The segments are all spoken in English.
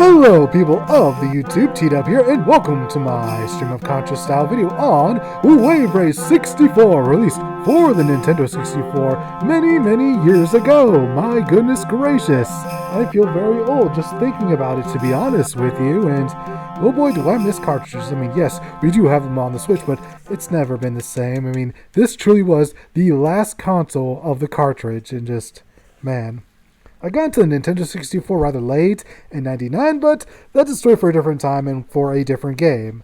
Hello people of the YouTube, TWK here, and welcome to my stream of conscious style video on Wave Race 64, released for the Nintendo 64 many years ago. My goodness gracious, I feel very old just thinking about it, to be honest with you, and oh boy do I miss cartridges. I mean, yes, we do have them on the Switch, but it's never been the same. I mean, this truly was the last console of the cartridge, and just, man. I got into the Nintendo 64 rather late, in '99, but that's a story for a different time and for a different game.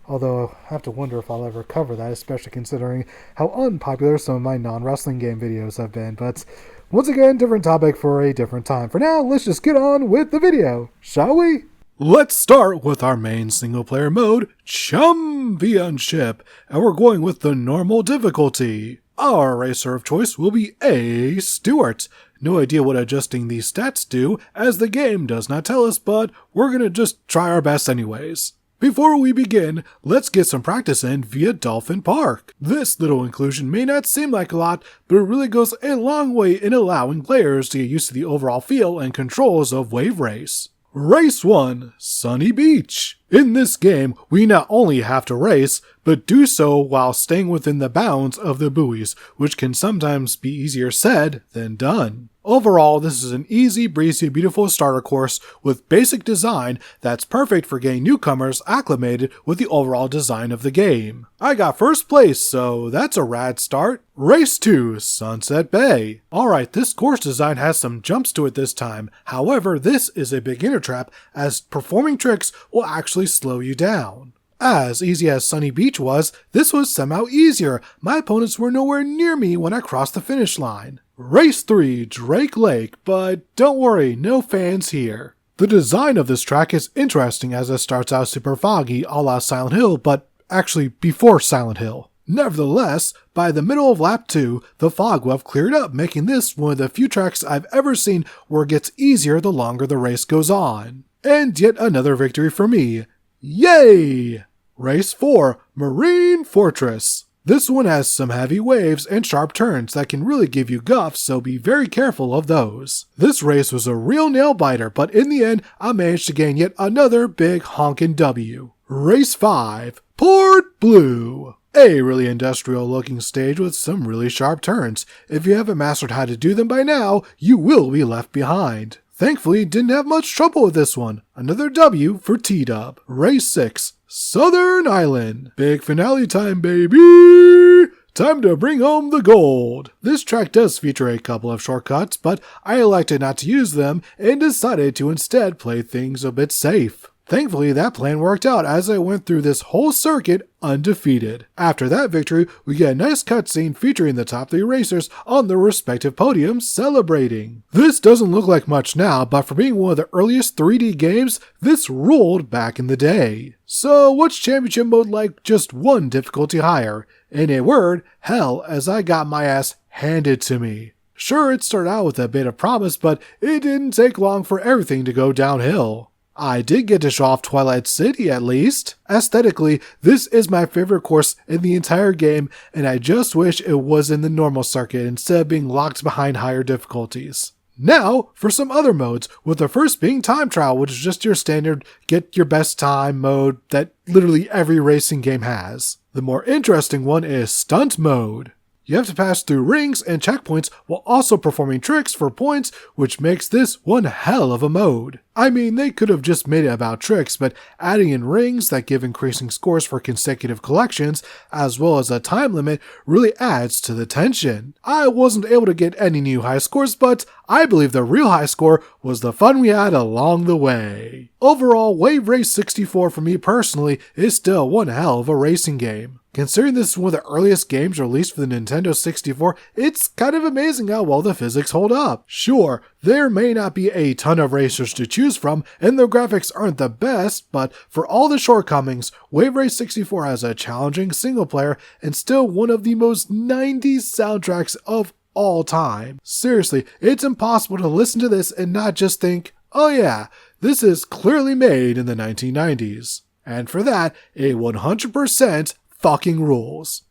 Although, I have to wonder if I'll ever cover that, especially considering how unpopular some of my non-wrestling game videos have been. But, once again, different topic for a different time. For now, let's just get on with the video, shall we? Let's start with our main single-player mode, Championship, and we're going with the normal difficulty. Our racer of choice will be A. Stewart. No idea what adjusting these stats do, as the game does not tell us, but we're gonna just try our best anyways. Before we begin, let's get some practice in via Dolphin Park. This little inclusion may not seem like a lot, but it really goes a long way in allowing players to get used to the overall feel and controls of Wave Race. Race 1, Sunny Beach. In this game, we not only have to race, but do so while staying within the bounds of the buoys, which can sometimes be easier said than done. Overall, this is an easy, breezy, beautiful starter course with basic design that's perfect for getting newcomers acclimated with the overall design of the game. I got first place, so that's a rad start. Race 2, Sunset Bay. Alright, this course design has some jumps to it this time. However, this is a beginner trap, as performing tricks will actually slow you down. As easy as Sunny Beach was, this was somehow easier. My opponents were nowhere near me when I crossed the finish line. Race 3, Drake Lake, but don't worry, no fans here. The design of this track is interesting as it starts out super foggy a la Silent Hill, but actually before Silent Hill. Nevertheless, by the middle of lap 2, the fog will have cleared up, making this one of the few tracks I've ever seen where it gets easier the longer the race goes on. And yet another victory for me. Yay! Race 4, Marine Fortress. This one has some heavy waves and sharp turns that can really give you guff, so be very careful of those. This race was a real nail biter, but in the end, I managed to gain yet another big honkin' W. Race 5, Port Blue. A really industrial looking stage with some really sharp turns. If you haven't mastered how to do them by now, you will be left behind. Thankfully, didn't have much trouble with this one. Another W for T-Dub. Race 6, Southern Island. Big finale time, baby! Time to bring home the gold. This track does feature a couple of shortcuts, but I elected not to use them and decided to instead play things a bit safe. Thankfully, that plan worked out as I went through this whole circuit undefeated. After that victory, we get a nice cutscene featuring the top 3 racers on their respective podiums celebrating. This doesn't look like much now, but for being one of the earliest 3D games, this ruled back in the day. So what's championship mode like just one difficulty higher? In a word, hell, as I got my ass handed to me. Sure, it started out with a bit of promise, but it didn't take long for everything to go downhill. I did get to show off Twilight City at least. Aesthetically, this is my favorite course in the entire game, and I just wish it was in the normal circuit instead of being locked behind higher difficulties. Now, for some other modes, with the first being Time Trial, which is just your standard get your best time mode that literally every racing game has. The more interesting one is Stunt Mode. You have to pass through rings and checkpoints while also performing tricks for points, which makes this one hell of a mode. I mean, they could have just made it about tricks, but adding in rings that give increasing scores for consecutive collections, as well as a time limit, really adds to the tension. I wasn't able to get any new high scores, but I believe the real high score was the fun we had along the way. Overall, Wave Race 64 for me personally is still one hell of a racing game. Considering this is one of the earliest games released for the Nintendo 64, it's kind of amazing how well the physics hold up. Sure, there may not be a ton of racers to choose from, and the graphics aren't the best, but for all the shortcomings, Wave Race 64 has a challenging single player and still one of the most 90s soundtracks of all time. Seriously, it's impossible to listen to this and not just think, oh yeah, this is clearly made in the 1990s. And for that, a 100% fucking rules.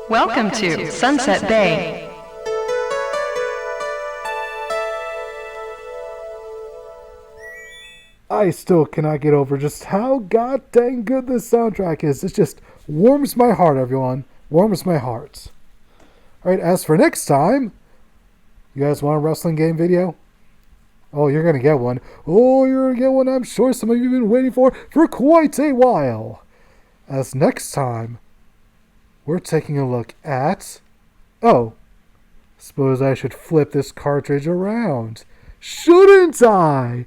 Welcome to Sunset Bay. I still cannot get over just how god dang good this soundtrack is. It just warms my heart, everyone. Warms my heart. Alright, as for next time, you guys want a wrestling game video? Oh, you're going to get one. Oh, you're going to get one I'm sure some of you have been waiting for quite a while. As next time, we're taking a look at... Oh, suppose I should flip this cartridge around. Shouldn't I?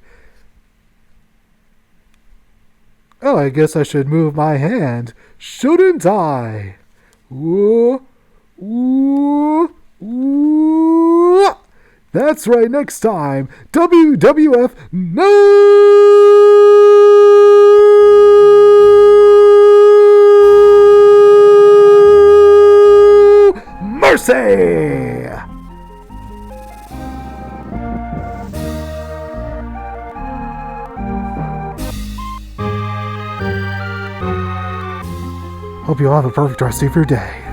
Oh, I guess I should move my hand. Shouldn't I? Ooh, ooh, ooh. That's right, next time, WWF No Mercy! Hope you all have a perfect rest of your day.